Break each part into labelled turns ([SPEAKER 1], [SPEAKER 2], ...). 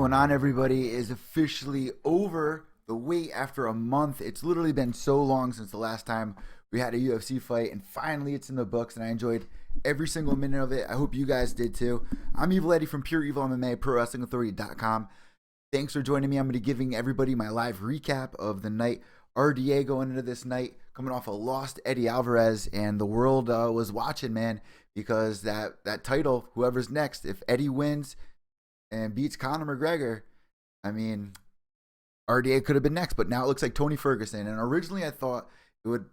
[SPEAKER 1] going on, everybody? Is officially over. The wait after a month. It's literally been so long since the last time we had a UFC fight, and finally it's in the books, and I enjoyed every single minute of it. I hope you guys did too. I'm Evil Eddie from Pure Evil MMA, ProWrestlingAuthority.com. Thanks for joining me. I'm going to be giving everybody my live recap of the night. RDA going into this night, coming off a lost Eddie Alvarez, and the world was watching, man, because that title, whoever's next, if Eddie wins and beats Conor McGregor, I mean, RDA could have been next, but now it looks like Tony Ferguson. And originally I thought it would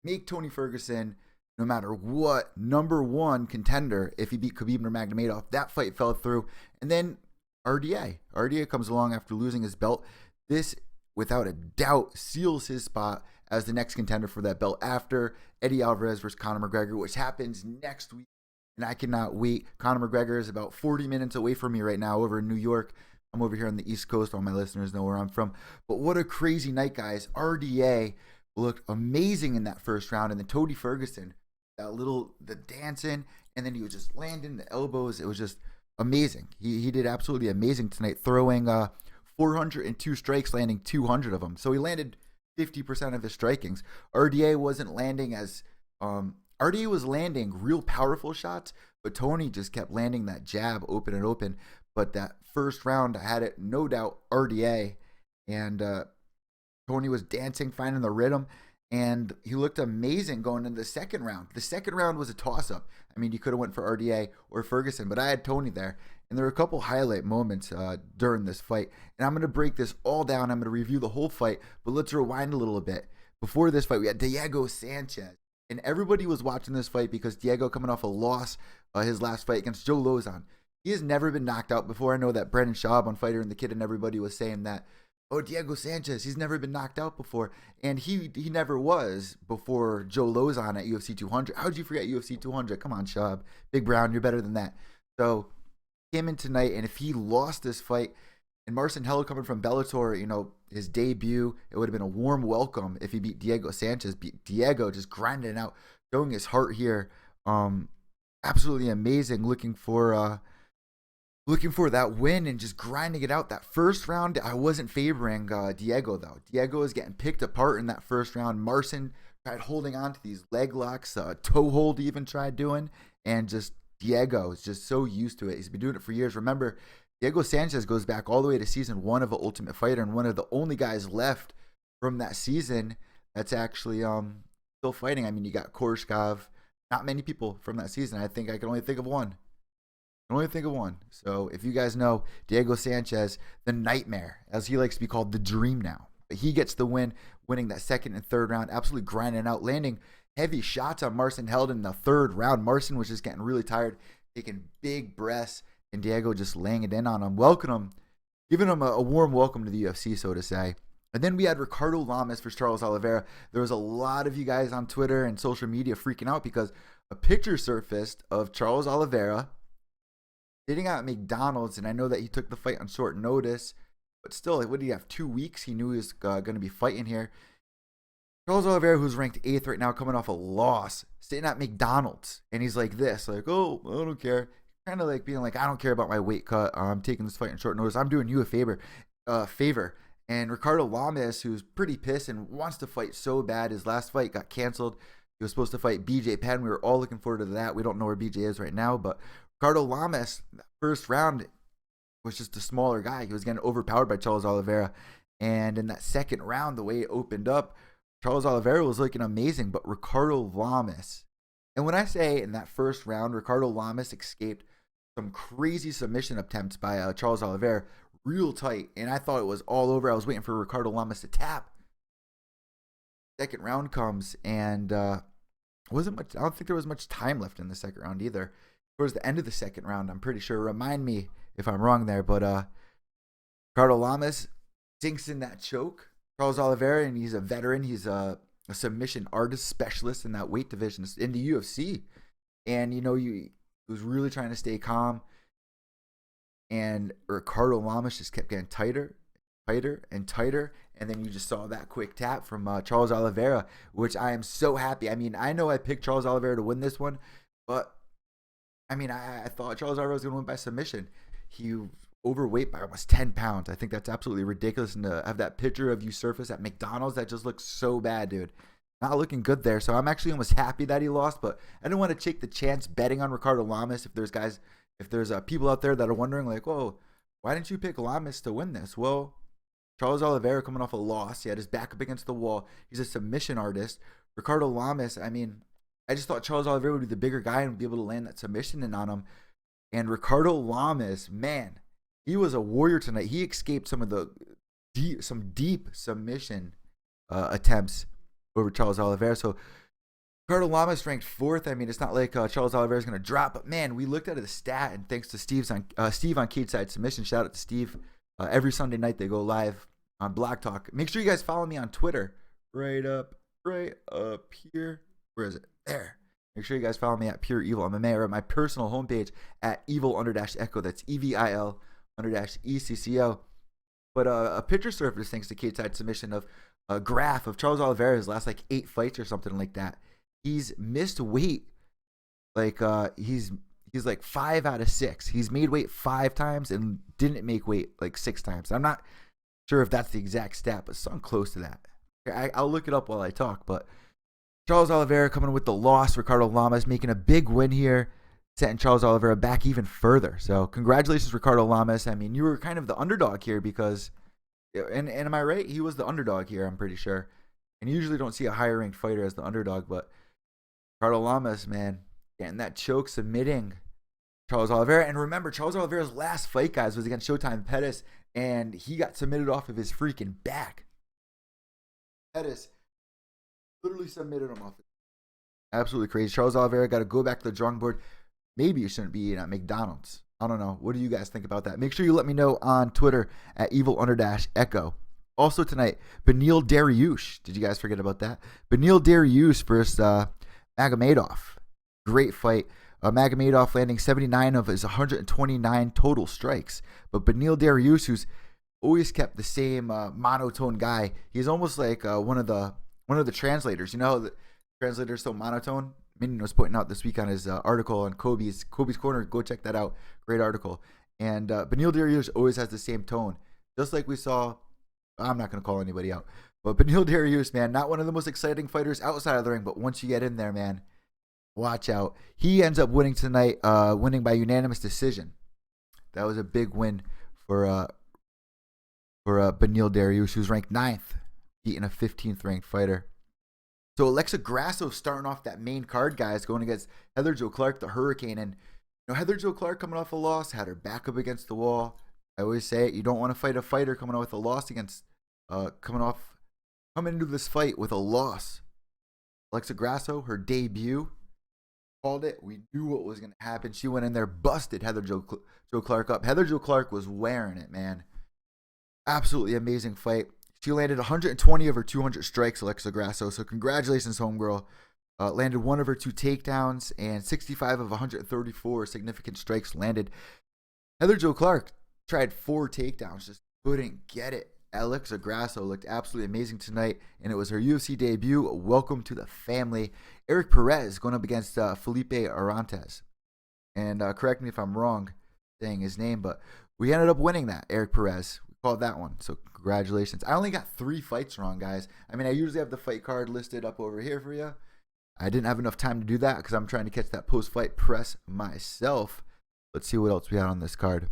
[SPEAKER 1] make Tony Ferguson, no matter what, number one contender if he beat Khabib Nurmagomedov. That fight fell through. And then RDA comes along after losing his belt. This, without a doubt, seals his spot as the next contender for that belt after Eddie Alvarez versus Conor McGregor, which happens next week. And I cannot wait. Conor McGregor is about 40 minutes away from me right now over in New York. I'm over here on the East Coast. All my listeners know where I'm from. But what a crazy night, guys. RDA looked amazing in that first round. And then Tony Ferguson, the dancing, and then he was just landing the elbows. It was just amazing. He did absolutely amazing tonight, throwing 402 strikes, landing 200 of them. So he landed 50% of his strikings. RDA wasn't landing as RDA was landing real powerful shots, but Tony just kept landing that jab open and open. But that first round, I had it no doubt RDA, and Tony was dancing, finding the rhythm, and he looked amazing going into the second round. The second round was a toss-up. I mean, you could have went for RDA or Ferguson, but I had Tony there, and there were a couple highlight moments during this fight, and I'm going to break this all down. I'm going to review the whole fight, but let's rewind a little bit. Before this fight, we had Diego Sanchez. And everybody was watching this fight because Diego coming off a loss, his last fight against Joe Lozon. He has never been knocked out before. I know that Brendan Schaub on Fighter and the Kid and everybody was saying that, oh, Diego Sanchez, he's never been knocked out before. And he never was before Joe Lozon at UFC 200. How'd you forget UFC 200? Come on, Schaub. Big Brown, you're better than that. So, came in tonight, and if he lost this fight, and Marcin Held coming from Bellator, you know, his debut, it would have been a warm welcome if he beat Diego Sanchez. Diego just grinding it out, showing his heart here. Absolutely amazing. Looking for that win and just grinding it out. That first round, I wasn't favoring Diego, though. Diego was getting picked apart in that first round. Marcin tried holding on to these leg locks, toe hold he even tried doing, and just Diego is just so used to it. He's been doing it for years. Remember, Diego Sanchez goes back all the way to season 1 of Ultimate Fighter, and one of the only guys left from that season that's actually still fighting. I mean, you got Korshkov. Not many people from that season. I think I can only think of one. So if you guys know Diego Sanchez, the Nightmare, as he likes to be called, the Dream now. But he gets the win, winning that second and third round, absolutely grinding out, landing heavy shots on Marcin Held in the third round. Marcin was just getting really tired, taking big breaths, and Diego just laying it in on him, giving him a warm welcome to the UFC, so to say. And then we had Ricardo Lamas versus Charles Oliveira. There was a lot of you guys on Twitter and social media freaking out because a picture surfaced of Charles Oliveira sitting at McDonald's, and I know that he took the fight on short notice, but still, what did he have, 2 weeks? He knew he was going to be fighting here. Charles Oliveira, who's ranked 8th right now, coming off a loss, sitting at McDonald's, and he's like this, like, oh, I don't care. Kind of like being like, I don't care about my weight cut. I'm taking this fight in short notice. I'm doing you a favor. And Ricardo Lamas, who's pretty pissed and wants to fight so bad. His last fight got canceled. He was supposed to fight BJ Penn. We were all looking forward to that. We don't know where BJ is right now, but Ricardo Lamas, that first round, was just a smaller guy. He was getting overpowered by Charles Oliveira. And in that second round, the way it opened up, Charles Oliveira was looking amazing, but Ricardo Lamas, and when I say in that first round, Ricardo Lamas escaped some crazy submission attempts by Charles Oliveira, real tight, and I thought it was all over. I was waiting for Ricardo Lamas to tap. Second round comes, and wasn't much. I don't think there was much time left in the second round either. Towards the end of the second round, I'm pretty sure. Remind me if I'm wrong there, but Ricardo Lamas sinks in that choke. Charles Oliveira, and he's a veteran. He's a submission artist specialist in that weight division in the UFC, and you know he was really trying to stay calm, and Ricardo Lamas just kept getting tighter, and then you just saw that quick tap from Charles Oliveira, which I am so happy. I mean, I know I picked Charles Oliveira to win this one, but I mean, I thought Charles Oliveira was going to win by submission. He overweight by almost 10 pounds. I think that's absolutely ridiculous. And to have that picture of you surface at McDonald's, that just looks so bad, dude. Not looking good there. So I'm actually almost happy that he lost, but I didn't want to take the chance betting on Ricardo Lamas. If there's people out there that are wondering, like, whoa, why didn't you pick Lamas to win this? Well, Charles Oliveira coming off a loss. He had his back up against the wall. He's a submission artist. Ricardo Lamas, I mean, I just thought Charles Oliveira would be the bigger guy and be able to land that submission in on him. And Ricardo Lamas, man, he was a warrior tonight. He escaped some deep submission attempts over Charles Oliveira. So Ricardo Lamas ranked 4th. I mean, it's not like Charles Oliveira is going to drop, but man, we looked at the stat, and thanks to Steve on Cage Submission. Shout out to Steve. Every Sunday night they go live on Block Talk. Make sure you guys follow me on Twitter. Right up here. Where is it? There. Make sure you guys follow me at Pure Evil MMA or at my personal homepage at evil_echo. That's EVIL_ECCO. But a picture surfaced thanks to Cage Submission of a graph of Charles Oliveira's last like 8 fights or something like that. He's missed weight. Like he's like 5 out of 6. He's made weight 5 times and didn't make weight like 6 times. I'm not sure if that's the exact stat, but something close to that. I'll look it up while I talk. But Charles Oliveira coming with the loss. Ricardo Lamas making a big win here, setting Charles Oliveira back even further. So congratulations, Ricardo Lamas. I mean, you were kind of the underdog here because, and am I right? He was the underdog here, I'm pretty sure. And you usually don't see a higher ranked fighter as the underdog, but Ricardo Lamas, man, getting that choke, submitting Charles Oliveira. And remember, Charles Oliveira's last fight, guys, was against Showtime Pettis, and he got submitted off of his freaking back. Pettis literally submitted him off. Absolutely crazy. Charles Oliveira got to go back to the drawing board. Maybe you shouldn't be eating at McDonald's. I don't know. What do you guys think about that? Make sure you let me know on Twitter at evil_echo. Also tonight, Beneil Dariush. Did you guys forget about that? Beneil Dariush versus Magomedov. Great fight. Magomedov landing 79 of his 129 total strikes. But Beneil Dariush, who's always kept the same monotone guy, he's almost like one of the translators. You know how the translator's so monotone? Minion was pointing out this week on his article on Kobe's Corner. Go check that out. Great article. And Beneil Dariush always has the same tone. Just like we saw, I'm not going to call anybody out, but Beneil Dariush, man, not one of the most exciting fighters outside of the ring, but once you get in there, man, watch out. He ends up winning tonight, winning by unanimous decision. That was a big win for Beneil Dariush, who's ranked 9th, beating a 15th ranked fighter. So Alexa Grasso starting off that main card, guys, going against Heather Jo Clark, the Hurricane. And Heather Jo Clark coming off a loss, had her back up against the wall. I always say it, you don't want to fight a fighter coming off with a loss against coming into this fight with a loss. Alexa Grasso, her debut, called it. We knew what was going to happen. She went in there, busted Heather Jo Clark up. Heather Jo Clark was wearing it, man. Absolutely amazing fight. She landed 120 of her 200 strikes, Alexa Grasso. So congratulations, homegirl. Landed 1 of her 2 takedowns and 65 of 134 significant strikes landed. Heather Jo Clark tried 4 takedowns, just couldn't get it. Alexa Grasso looked absolutely amazing tonight, and it was her UFC debut. Welcome to the family. Eric Perez going up against Felipe Arantes. And correct me if I'm wrong saying his name, but we ended up winning that, Eric Perez. We called that one, so congratulations. I only got 3 fights wrong, guys. I mean, I usually have the fight card listed up over here for you. I didn't have enough time to do that because I'm trying to catch that post-fight press myself. Let's see what else we had on this card.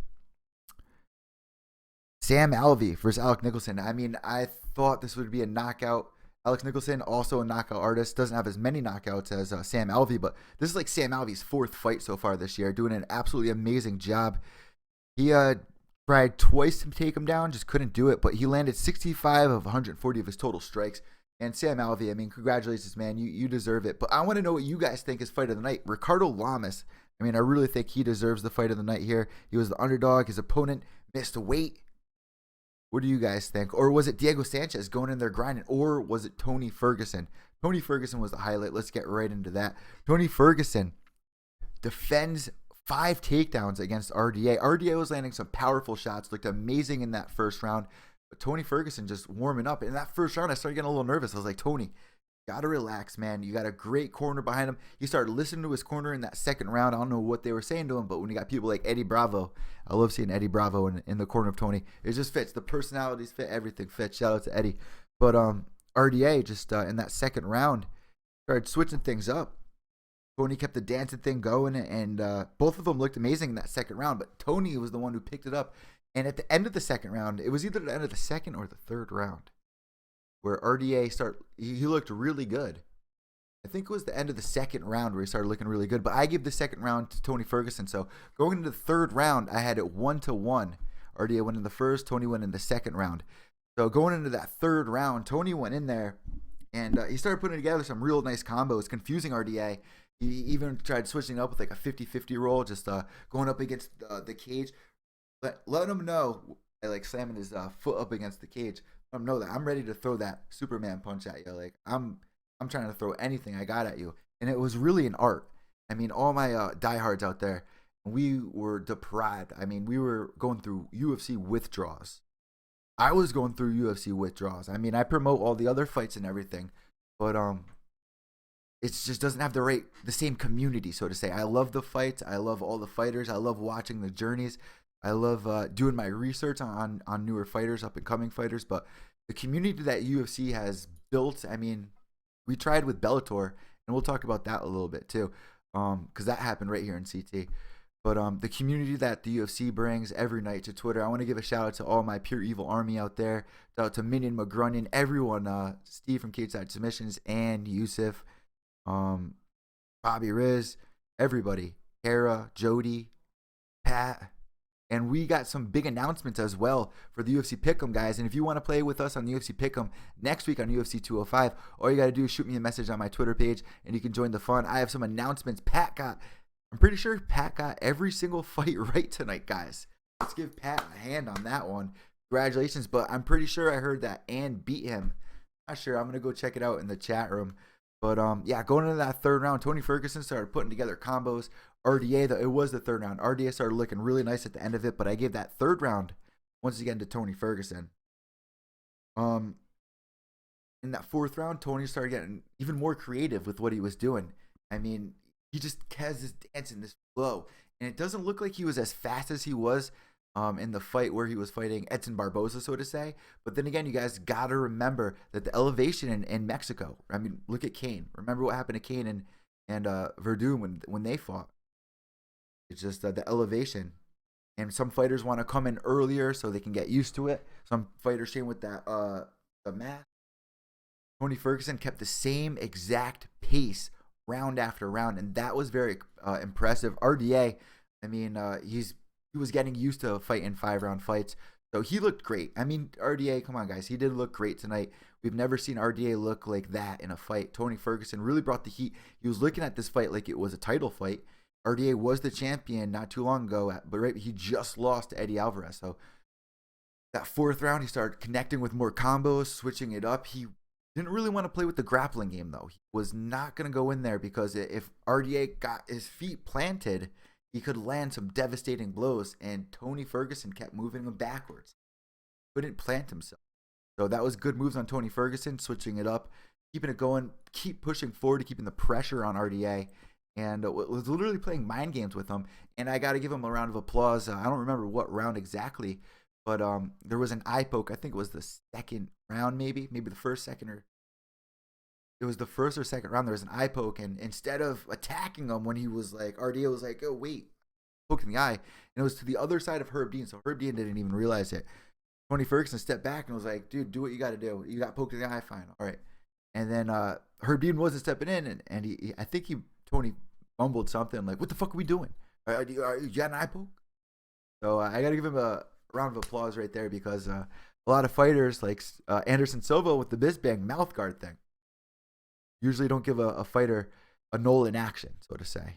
[SPEAKER 1] Sam Alvey versus Alex Nicholson. I mean, I thought this would be a knockout. Alex Nicholson, also a knockout artist, doesn't have as many knockouts as Sam Alvey, but this is like Sam Alvey's 4th fight so far this year, doing an absolutely amazing job. He tried twice to take him down, just couldn't do it, but he landed 65 of 140 of his total strikes. And Sam Alvey, I mean, congratulations, man. You deserve it. But I want to know what you guys think is fight of the night. Ricardo Lamas, I mean, I really think he deserves the fight of the night here. He was the underdog. His opponent missed weight. What do you guys think? Or was it Diego Sanchez going in there grinding? Or was it Tony Ferguson? Tony Ferguson was the highlight. Let's get right into that. Tony Ferguson defends 5 takedowns against RDA. RDA was landing some powerful shots. Looked amazing in that first round. But Tony Ferguson just warming up. In that first round, I started getting a little nervous. I was like, Tony, Gotta relax, man. You got a great corner behind him. He started listening to his corner in that second round. I don't know what they were saying to him, but when you got people like Eddie Bravo, I love seeing Eddie Bravo in the corner of Tony. It just fits. The personalities fit. Everything fits. Shout out to Eddie. But RDA just in that second round started switching things up. Tony kept the dancing thing going, and both of them looked amazing in that second round. But Tony was the one who picked it up. And at the end of the second round, it was either the end of the second or the third round, where RDA he looked really good. I think it was the end of the second round where he started looking really good. But I give the second round to Tony Ferguson. So going into the third round, I had it 1-1. RDA went in the first, Tony went in the second round. So going into that third round, Tony went in there and he started putting together some real nice combos, confusing RDA. He even tried switching up with like a 50-50 roll, just going up against the cage, letting him know, like slamming his foot up against the cage. Let him know that I'm ready to throw that Superman punch at you. Like I'm trying to throw anything I got at you. And it was really an art. I mean, all my diehards out there, we were deprived. I mean, we were going through UFC withdrawals. I was going through UFC withdrawals. I mean, I promote all the other fights and everything, but it just doesn't have the same community, so to say. I love the fights. I love all the fighters. I love watching the journeys. I love doing my research on newer fighters, up and coming fighters. But the community that UFC has built, I mean, we tried with Bellator, and we'll talk about that a little bit too, because that happened right here in CT. But the community that the UFC brings every night to Twitter, I want to give a shout out to all my Pure Evil Army out there. Shout out to Minion McGrunion, everyone, Steve from Cage Side Submissions, and Yusuf, Bobby Riz, everybody, Kara, Jody, Pat. And we got some big announcements as well for the UFC Pick'em, guys. And if you want to play with us on the UFC Pick'em next week on UFC 205, all you got to do is shoot me a message on my Twitter page, and you can join the fun. I have some announcements. I'm pretty sure Pat got every single fight right tonight, guys. Let's give Pat a hand on that one. Congratulations. But I'm pretty sure I heard that Ann beat him. Not sure. I'm going to go check it out in the chat room. But yeah, going into that third round, Tony Ferguson started putting together combos. RDA, it was the third round. RDA started looking really nice at the end of it, but I gave that third round once again to Tony Ferguson. In that fourth round, Tony started getting even more creative with what he was doing. I mean, he just has this dance in this flow, and it doesn't look like he was as fast as he was in the fight where he was fighting Edson Barboza, so to say. But then again, you guys got to remember that the elevation in Mexico. I mean, look at Kane. Remember what happened to Kane and Verdun when they fought. It's just the elevation. And some fighters want to come in earlier so they can get used to it. Some fighters train with that the mask. Tony Ferguson kept the same exact pace round after round, and that was very impressive. RDA, I mean, he was getting used to fighting 5-round fights, so he looked great. I mean, RDA, come on, guys, he did look great tonight. We've never seen RDA look like that in a fight. Tony Ferguson really brought the heat. He was looking at this fight like it was a title fight. RDA was the champion not too long ago, but he just lost to Eddie Alvarez. So that fourth round, he started connecting with more combos, switching it up. He didn't really want to play with the grappling game, though. He was not going to go in there because if RDA got his feet planted, he could land some devastating blows, and Tony Ferguson kept moving him backwards. Couldn't plant himself. So that was good moves on Tony Ferguson, switching it up, keeping it going, keep pushing forward, keeping the pressure on RDA. And was literally playing mind games with him. And I got to give him a round of applause. I don't remember what round exactly, but there was an eye poke. I think it was the second round, maybe the first, second, or it was the first or second round. There was an eye poke, and instead of attacking him when he was like, RDA was like, oh, wait, poke in the eye. And it was to the other side of Herb Dean. So Herb Dean didn't even realize it. Tony Ferguson stepped back and was like, dude, do what you got to do. You got poked in the eye, fine. All right. And then Herb Dean wasn't stepping in, and I think Tony mumbled something like, what the fuck are we doing? You got an eye poke? So I got to give him a round of applause right there, because a lot of fighters like Anderson Silva with the Bizbang mouth guard thing usually don't give a fighter a null in action, so to say.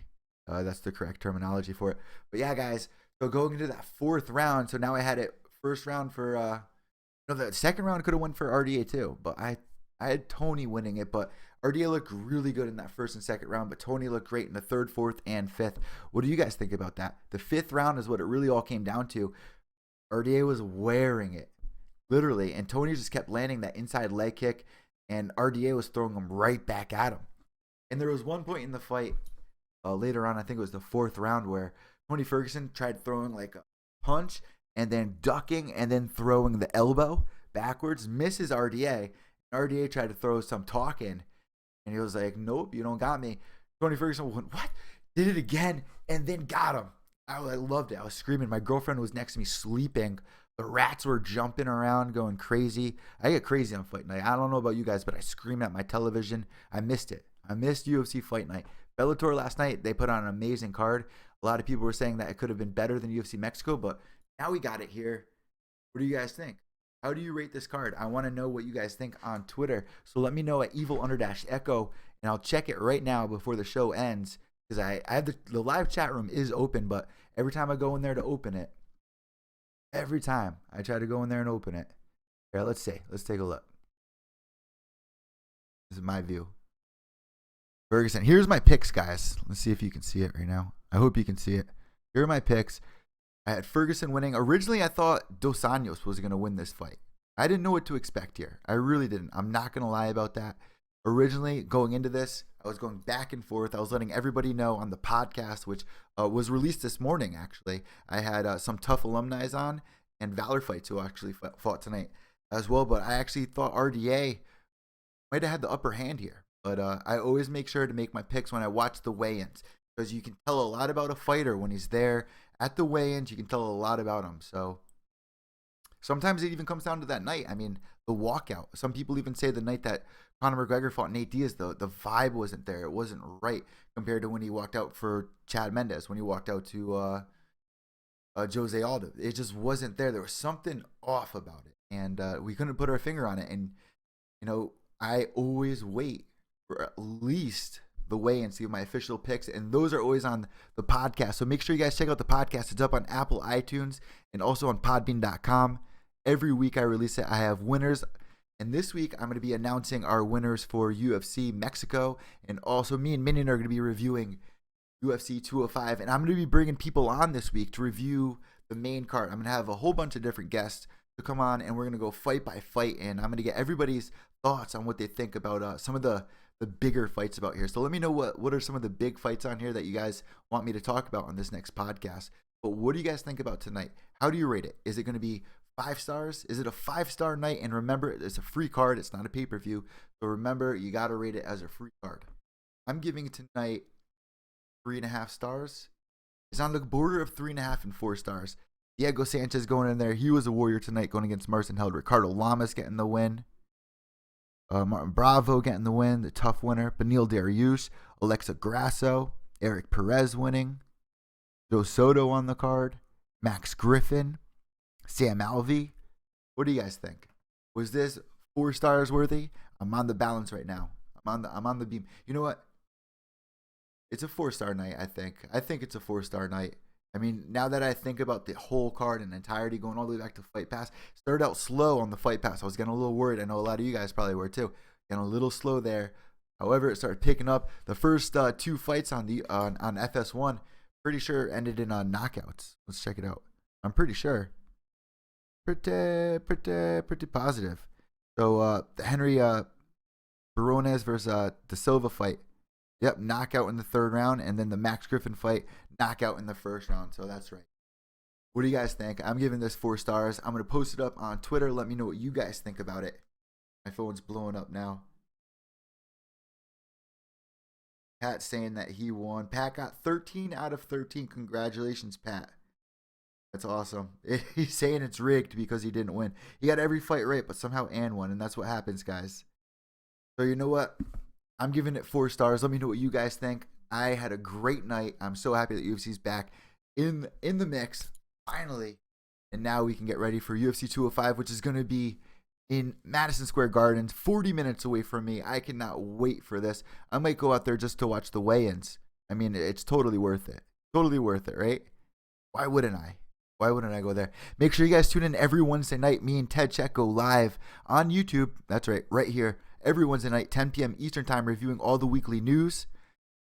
[SPEAKER 1] That's the correct terminology for it. But yeah, guys, so going into that fourth round, so now I had it first round for, the second round could have won for RDA too, but I had Tony winning it, but RDA looked really good in that first and second round, but Tony looked great in the third, fourth, and fifth. What do you guys think about that? The fifth round is what it really all came down to. RDA was wearing it, literally, and Tony just kept landing that inside leg kick, and RDA was throwing them right back at him. And there was one point in the fight later on, I think it was the 4th round, where Tony Ferguson tried throwing like a punch and then ducking and then throwing the elbow backwards, misses RDA. RDA tried to throw some talk in, and he was like, nope, you don't got me. Tony Ferguson went, what? Did it again, and then got him. I loved it. I was screaming. My girlfriend was next to me sleeping. The rats were jumping around, going crazy. I get crazy on fight night. I don't know about you guys, but I screamed at my television. I missed it. I missed UFC Fight Night. Bellator last night, they put on an amazing card. A lot of people were saying that it could have been better than UFC Mexico, but now we got it here. What do you guys think? How do you rate this card? I want to know what you guys think on Twitter. So let me know at evil_echo, and I'll check it right now before the show ends, because I have the live chat room is open, but every time I go in there to open it, every time I try to go in there and open it. Here, let's see. Let's take a look. This is my view. Ferguson. Here's my picks, guys. Let's see if you can see it right now. I hope you can see it. Here are my picks. I had Ferguson winning. Originally, I thought Dos Anjos was going to win this fight. I didn't know what to expect here. I really didn't. I'm not going to lie about that. Originally, going into this, I was going back and forth. I was letting everybody know on the podcast, which was released this morning, actually. I had some tough alumni on and Valor Fights who actually fought tonight as well. But I actually thought RDA might have had the upper hand here. But I always make sure to make my picks when I watch the weigh-ins, because you can tell a lot about a fighter when he's there at the weigh-ins. You can tell a lot about him. So sometimes it even comes down to that night. I mean, the walkout. Some people even say the night that Conor McGregor fought Nate Diaz, the vibe wasn't there. It wasn't right compared to when he walked out for Chad Mendes, when he walked out to Jose Aldo. It just wasn't there. There was something off about it, and we couldn't put our finger on it. And, you know, I always wait for at least the weigh and see my official picks, and those are always on the podcast. So make sure you guys check out the podcast. It's up on Apple, iTunes, and also on podbean.com. Every week I release it. I have winners, and this week I'm going to be announcing our winners for UFC Mexico, and also me and Minion are going to be reviewing UFC 205, and I'm going to be bringing people on this week to review the main card. I'm going to have a whole bunch of different guests to come on, and we're going to go fight by fight, and I'm going to get everybody's thoughts on what they think about some of the bigger fights about here. So let me know what are some of the big fights on here that you guys want me to talk about on this next podcast. But what do you guys think about tonight? How do you rate it? Is it going to be 5 stars? Is it a 5-star night? And remember, it's a free card. It's not a pay-per-view. So remember, you got to rate it as a free card. I'm giving it tonight 3.5 stars. It's on the border of 3.5 and 4 stars. Diego Sanchez going in there. He was a warrior tonight going against Marcin Held. Ricardo Lamas getting the win. Martin Bravo getting the win, the tough winner. Beneil Dariush, Alexa Grasso, Eric Perez winning. Joe Soto on the card. Max Griffin, Sam Alvey. What do you guys think? Was this 4 stars worthy? I'm on the balance right now. I'm on the beam. You know what? It's a 4-star night, I think. I think it's a 4-star night. I mean, now that I think about the whole card in entirety, going all the way back to Fight Pass, started out slow on the Fight Pass. I was getting a little worried. I know a lot of you guys probably were too. Getting a little slow there. However, it started picking up. The first 2 fights on FS1, pretty sure ended in knockouts. Let's check it out. I'm pretty sure. Pretty positive. So the Henry Barones versus De Silva fight. Yep, knockout in the 3rd round, and then the Max Griffin fight, knockout in the 1st round. So that's right. What do you guys think? I'm giving this 4 stars. I'm going to post it up on Twitter. Let me know what you guys think about it. My phone's blowing up now. Pat saying that he won. Pat got 13 out of 13. Congratulations, Pat. That's awesome. He's saying it's rigged because he didn't win. He got every fight right, but somehow Ann won, and that's what happens, guys. So you know what? I'm giving it 4 stars. Let me know what you guys think. I had a great night. I'm so happy that UFC's back in the mix, finally. And now we can get ready for UFC 205, which is going to be in Madison Square Garden, 40 minutes away from me. I cannot wait for this. I might go out there just to watch the weigh-ins. I mean, it's totally worth it. Totally worth it, right? Why wouldn't I? Why wouldn't I go there? Make sure you guys tune in every Wednesday night. Me and Ted Check go live on YouTube. That's right, right here. Every Wednesday night, 10 p.m. Eastern Time, reviewing all the weekly news.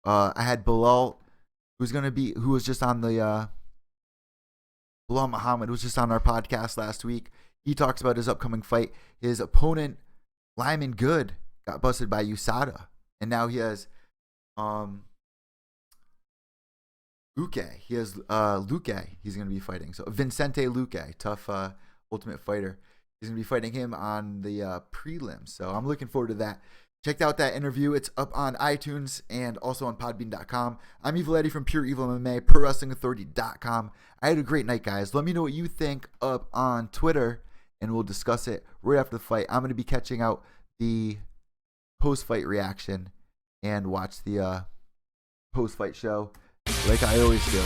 [SPEAKER 1] I had Bilal, who was just on the Bilal Muhammad, who was just on our podcast last week. He talks about his upcoming fight. His opponent, Lyman Good, got busted by USADA, and now he has Luque. He has Luque. He's going to be fighting. So Vicente Luque, tough Ultimate Fighter. He's going to be fighting him on the prelims. So I'm looking forward to that. Check out that interview. It's up on iTunes and also on podbean.com. I'm Evil Eddie from Pure Evil MMA, ProWrestlingAuthority.com. I had a great night, guys. Let me know what you think up on Twitter, and we'll discuss it right after the fight. I'm going to be catching out the post-fight reaction and watch the post-fight show like I always do.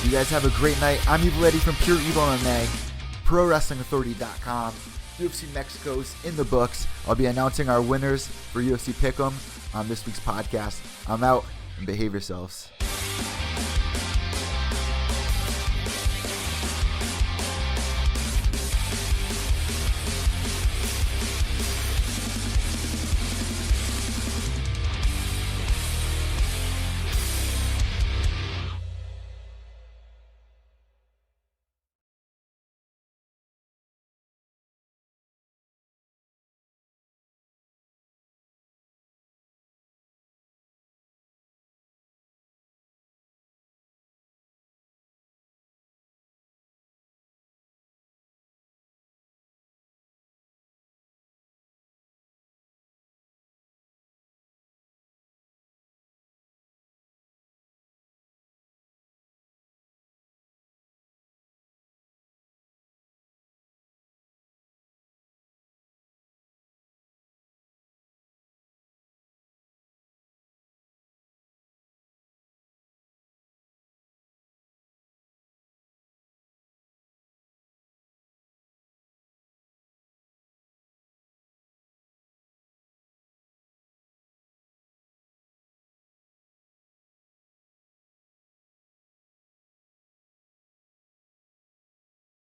[SPEAKER 1] You guys have a great night. I'm Evil Eddie from Pure Evil MMA, ProWrestlingAuthority.com. UFC Mexico's in the books. I'll be announcing our winners for UFC Pick'em on this week's podcast. I'm out, and behave yourselves.